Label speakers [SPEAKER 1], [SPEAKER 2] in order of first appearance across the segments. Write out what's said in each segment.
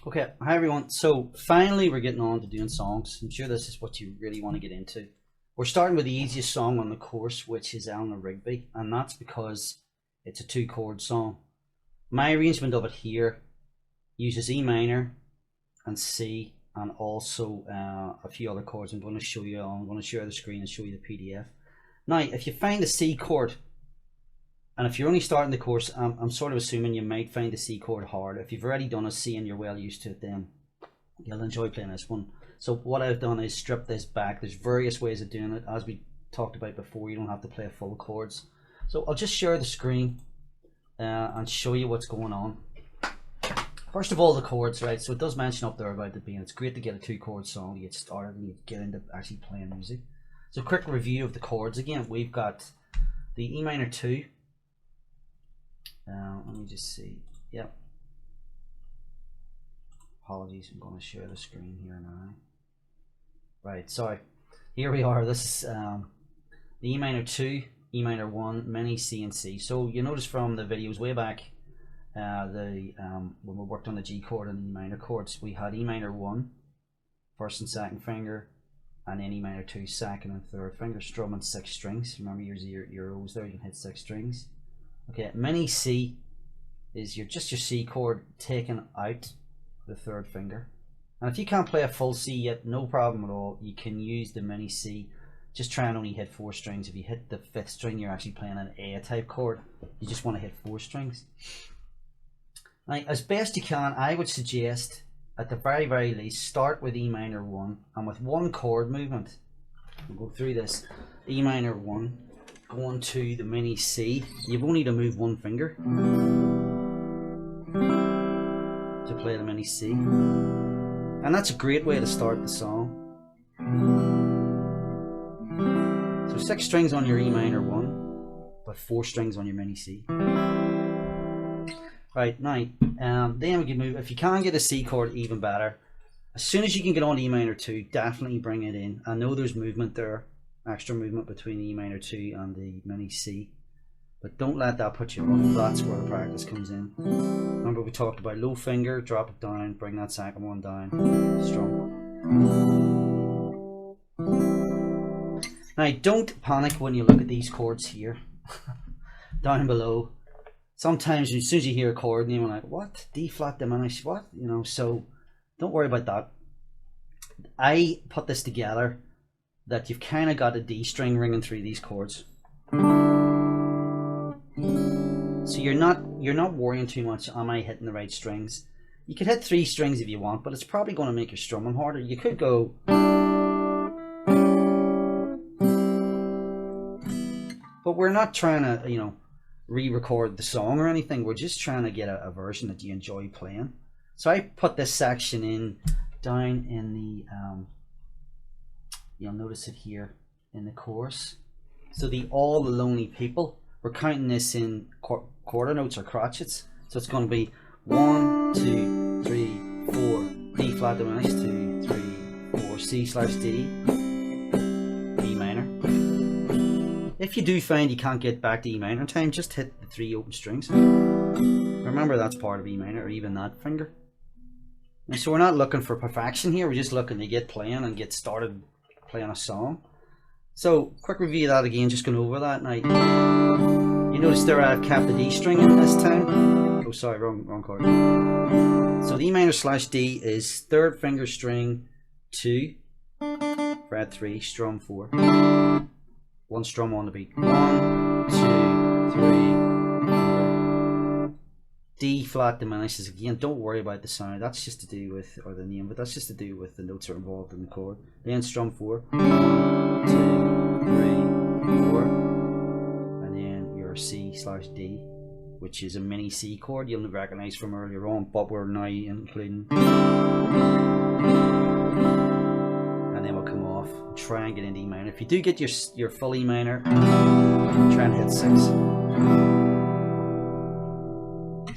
[SPEAKER 1] Okay, hi everyone. So finally we're getting on to doing songs. I'm sure this is what you really want to get into. We're starting with the easiest song on the course, which is Eleanor Rigby, and that's because it's a 2-chord song. My arrangement of it here uses E minor and C and also a few other chords. I'm going to show you. I'm going to share the screen and show you the PDF. Now, if you find the C chord, and if you're only starting the course, I'm sort of assuming you might find the C chord hard. If you've already done a C and you're well used to it, then you'll enjoy playing this one. So what I've done is strip this back. There's various ways of doing it. As we talked about before, you don't have to play full chords. So I'll just share the screen and show you what's going on. First of all, the chords, right? So it does mention up there about it being, it's great to get a 2-chord song to get started and you get into actually playing music. So quick review of the chords again. We've got the E minor 2. Let me just see. Yep. Apologies, I'm going to share the screen here now. Right, sorry. Here we are. This is the E minor 2, E minor 1, mini C and C. So you notice from the videos way back, when we worked on the G chord and E minor chords, we had E minor 1, first and second finger, and then E minor 2, second and third finger, strumming 6 strings. Remember your O's there, you can hit 6 strings. Okay, mini C is just your C chord taken out the third finger. And if you can't play a full C yet, no problem at all. You can use the mini C. Just try and only hit 4 strings. If you hit the 5th string, you're actually playing an A type chord. You just want to hit 4 strings. Now, as best you can, I would suggest at the very least start with E minor 1 and with 1 chord movement. We'll go through this. E minor 1. Going to the mini C, you've only to move 1 finger to play the mini C, and that's a great way to start the song. So 6 strings on your E minor 1, but 4 strings on your mini C. Right, now, then we can move, if you can get a C chord, even better. As soon as you can get on E minor 2, definitely bring it in. I know there's movement there, extra movement between E minor 2 and the mini C, but don't let that put you off. That's where the practice comes in. Remember, we talked about low finger, drop it down, bring that second one down, strum. Now, don't panic when you look at these chords here down below. Sometimes as soon as you hear a chord and you're like, what? D flat diminished, what? You know, so don't worry about that. I put this together that you've kind of got a D string ringing through these chords, so you're not worrying too much, am I hitting the right strings? You could hit 3 strings if you want, but it's probably going to make your strumming harder. You could go, but we're not trying to, you know, re-record the song or anything. We're just trying to get a version that you enjoy playing. So I put this section in down in the you'll notice it here in the chorus. So the All the Lonely People, we're counting this in quarter notes or crotchets. So it's going to be 1, 2, 3, 4, D flat diminished, 2, 3, 4, C slash D, E minor. If you do find you can't get back to E minor in time, just hit the 3 open strings. Remember, that's part of E minor, or even that finger. And so we're not looking for perfection here, we're just looking to get playing and get started playing a song. So quick review of that again, just going over that now. You notice there I've kept the D string in this time. Oh sorry, wrong chord. So the E minor slash D is 3rd finger string 2, fret 3, strum 4. 1 strum on the beat. 1, 2, 3, 4. D flat diminishes again. Don't worry about the sound. That's just to do with, or the name, but that's just to do with the notes that are involved in the chord. Then strum 4. 1, 2, 3, 4. And then your C slash D, which is a mini C chord you'll recognize from earlier on, but we're now including. And then we'll come off and try and get into E minor. If you do get your full E minor, try and hit 6.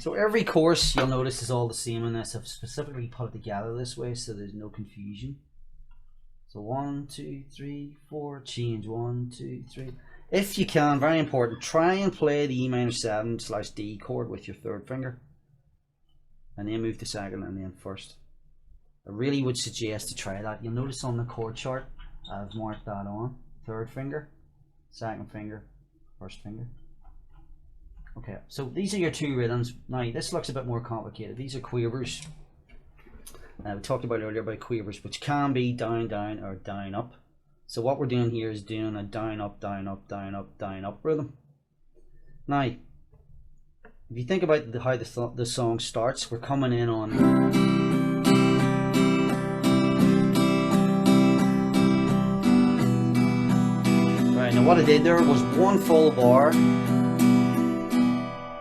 [SPEAKER 1] So every course you'll notice is all the same in this. I've specifically put it together this way so there's no confusion. So 1, 2, 3, 4, change 1, 2, 3. If you can, very important, try and play the E minor 7 slash D chord with your 3rd finger. and then move to second and then first. I really would suggest to try that. You'll notice on the chord chart I've marked that on. Third finger, second finger, first finger. Okay, so these are your two rhythms. Now this looks a bit more complicated. These are quavers. We talked about earlier about quavers, which can be down, down, or down, up. So what we're doing here is doing a down, up, down, up, down, up, down, up rhythm. Now, if you think about how the song starts, we're coming in on. Right, now what I did there was one full bar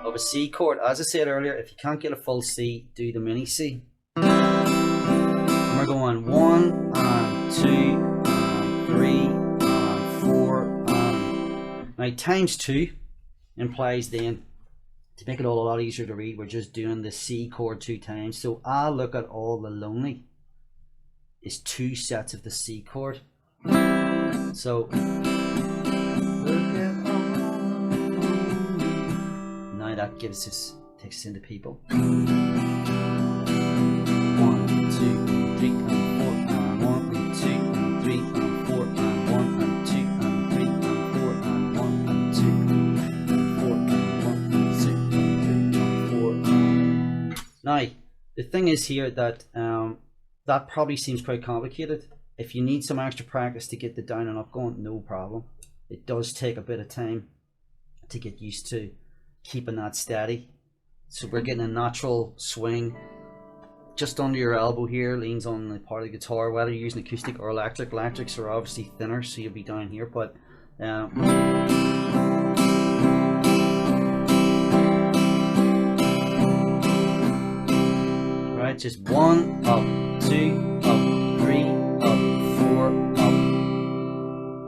[SPEAKER 1] of a C chord. As I said earlier, if you can't get a full C, do the mini C. We're going 1 and 2 and 3 and 4 and now times 2 implies then, to make it all a lot easier to read, we're just doing the C chord 2 times. So I look at all the lonely is 2 sets of the C chord. So now that gives us, takes us into people. 1, 2, 3 and 4 and 1 and 2 and 3 and 4 and 1 and 2 and 3 and 4 and 1 and 2 and 4 and 1 and 2 and 3 and 4. Now the thing is here that that probably seems quite complicated. If you need some extra practice to get the down and up going, no problem. It does take a bit of time to get used to keeping that steady. So we're getting a natural swing just under your elbow here, leans on the part of the guitar, whether you're using acoustic or electric. Electrics are obviously thinner, so you'll be down here, but right, just 1 up, 2 up, 3 up, 4 up,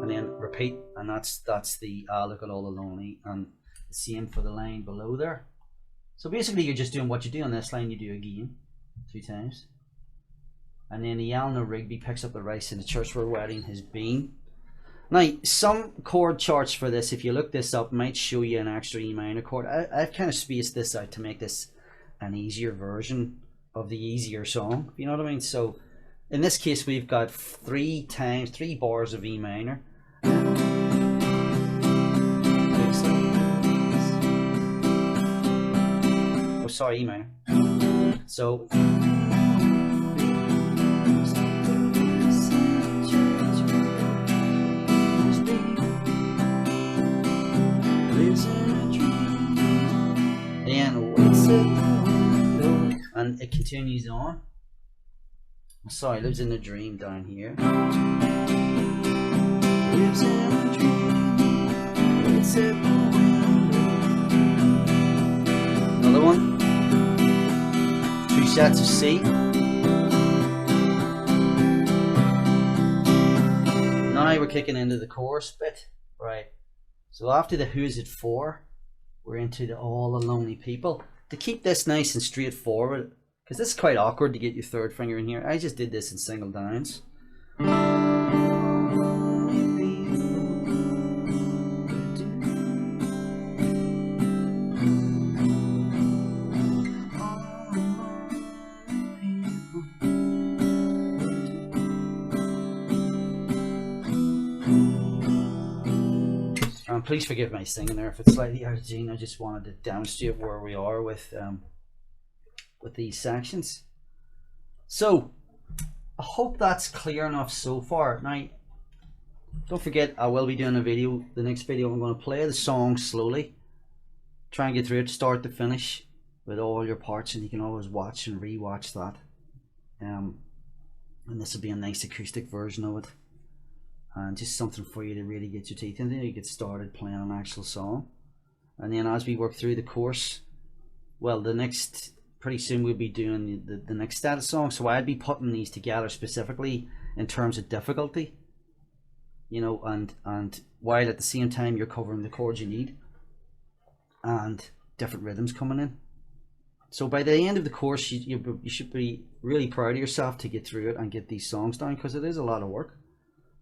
[SPEAKER 1] and then repeat, and that's the look at all the lonely, and the same for the line below there. So basically you're just doing what you do on this line, you do again 2 times, and then the Eleanor Rigby picks up the rice in the church we're wedding has been. Now some chord charts for this, if you look this up, might show you an extra E minor chord. I've kind of spaced this out to make this an easier version of the easier song, you know what I mean? So in this case we've got 3 bars of E minor. Oh sorry, E minor. So and it continues on. Sorry, lives in a dream down here. Lives in a dream. Another one. 2 sets of C. Now we're kicking into the chorus bit, right? So after the Who's It For, we're into the All the Lonely People. To keep this nice and straightforward, because this is quite awkward to get your third finger in here, I just did this in single downs. Please forgive my singing there if it's slightly out of tune. I just wanted to demonstrate where we are with these sections. So I hope that's clear enough so far. Now don't forget, I will be doing a video, the next video I'm going to play the song slowly, try and get through it start to finish with all your parts, and you can always watch and re-watch that, and this will be a nice acoustic version of it. And just something for you to really get your teeth into. You get started playing an actual song, and then as we work through the course, well, pretty soon we'll be doing the next set of songs. So I'd be putting these together specifically in terms of difficulty, you know, and while at the same time you're covering the chords you need and different rhythms coming in. So by the end of the course, you should be really proud of yourself to get through it and get these songs down, because it is a lot of work.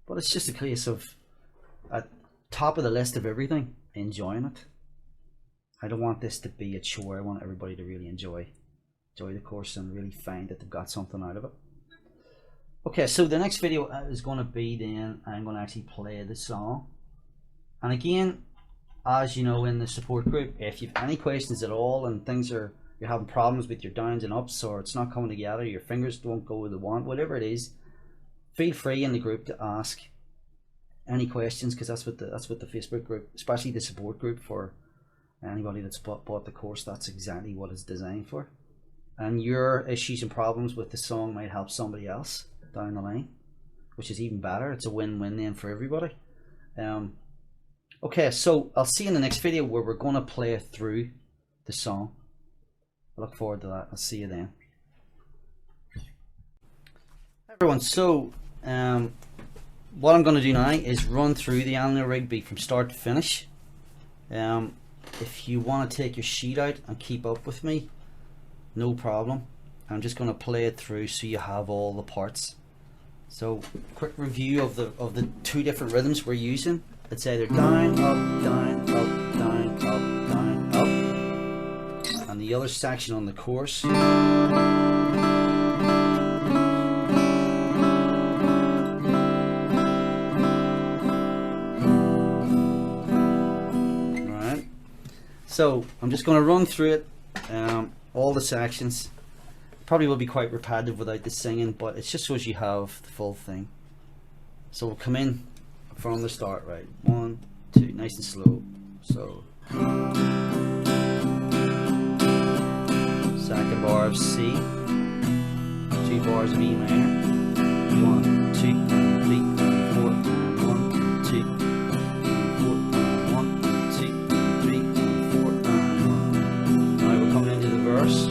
[SPEAKER 1] But it's just a case of at top of the list of everything, enjoying it. I don't want this to be a chore. I want everybody to really enjoy enjoy the course and really find that they've got something out of it. Okay, so the next video is going to be then I'm going to actually play the song. And again, as you know, in the support group, if you've any questions at all and you're having problems with your downs and ups, or it's not coming together, your fingers don't go where they want, whatever it is, feel free in the group to ask any questions, because that's what the Facebook group, especially the support group, for anybody that's bought the course, that's exactly what it's designed for. And your issues and problems with the song might help somebody else down the line, which is even better. It's a win-win then for everybody. Okay, so I'll see you in the next video where we're going to play through the song. I look forward to that. I'll see you then. Hi everyone, so what I'm going to do now is run through the Eleanor Rigby from start to finish. If you want to take your sheet out and keep up with me, no problem. I'm just going to play it through so you have all the parts. So quick review of the two different rhythms we're using. It's either down, up, down, up, down, up, down, up. And the other section on the chorus. Alright. So I'm just going to run through it, all the sections. Probably will be quite repetitive without the singing, but it's just so as you have the full thing. So we'll come in from the start, right? 1, 2, nice and slow. So second bar of C, 2 bars of E minor, 1, 2, 3, 4, 1, 2, 4, 1, 2, 3, 4, 1. Now we're coming into the verse.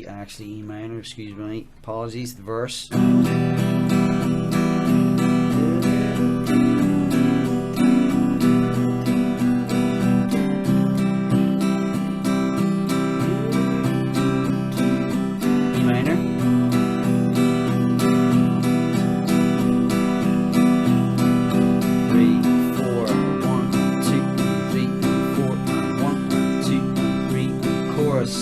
[SPEAKER 1] Actually E minor, excuse me, apologies, the verse. E minor. Three, four, 1, 2, 3, 4, 1, 2, 3, chorus.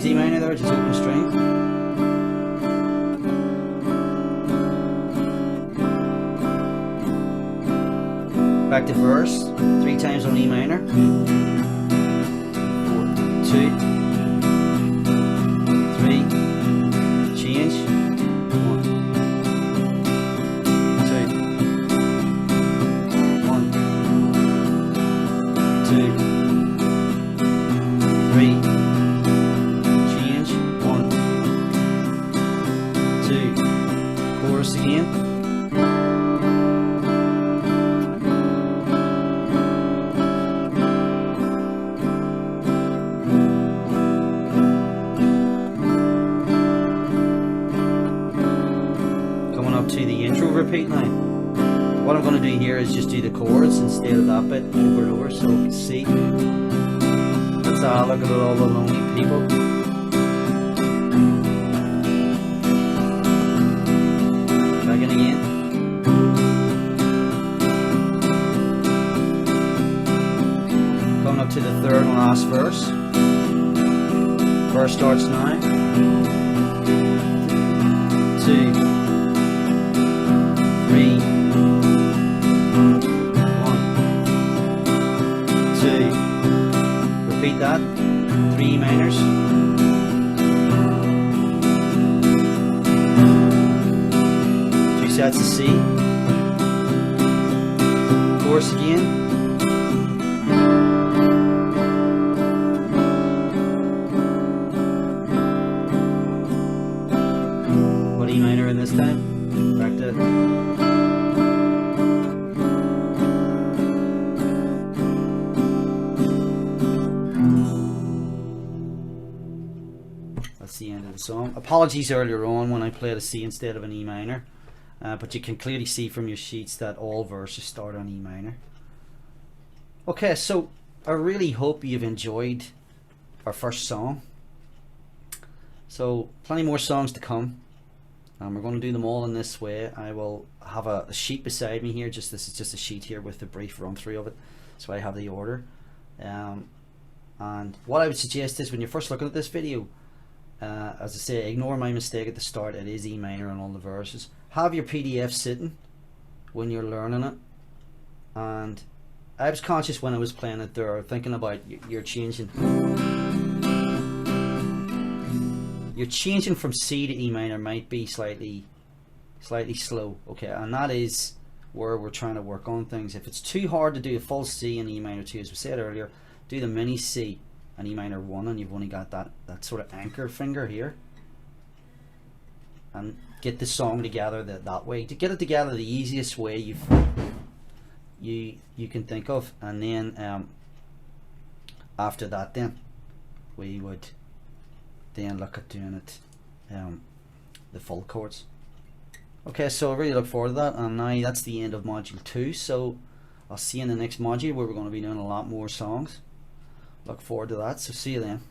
[SPEAKER 1] E minor there, just open string. Back to verse, 3 times on E minor. 4, 2, 3, change. 1, 2, 1, 2, 3. Chorus again. Coming up to the intro repeat now. What I'm going to do here is just do the chords instead of that bit over and over, so you can see. Let's have a look at all the lonely people. To the third and last verse. Verse starts now. 2, 3, 1, 2. Repeat that. 3 minors. 2 sets of C. Chorus again. E minor in this time. Back to that's the end of the song. Apologies earlier on when I played a C instead of an E minor, but you can clearly see from your sheets that all verses start on E minor. Okay, so I really hope you've enjoyed our first song. So plenty more songs to come, and we're going to do them all in this way. I will have a sheet beside me here. This is just a sheet here with a brief run through of it, so I have the order. And what I would suggest is when you're first looking at this video, as I say, ignore my mistake at the start. It is E minor on all the verses. Have your PDF sitting when you're learning it. And I was conscious when I was playing it there, thinking about you're changing from C to E minor might be slightly slow, okay, and that is where we're trying to work on things. If it's too hard to do a full C and E minor 2, as we said earlier, do the mini C and E minor 1, and you've only got that sort of anchor finger here, and get the song together that way. To get it together the easiest way you can think of, and then after that then we would then look at doing it the full chords. Okay, so I really look forward to that, and now that's the end of module 2, so I'll see you in the next module where we're going to be doing a lot more songs. Look forward to that, so see you then.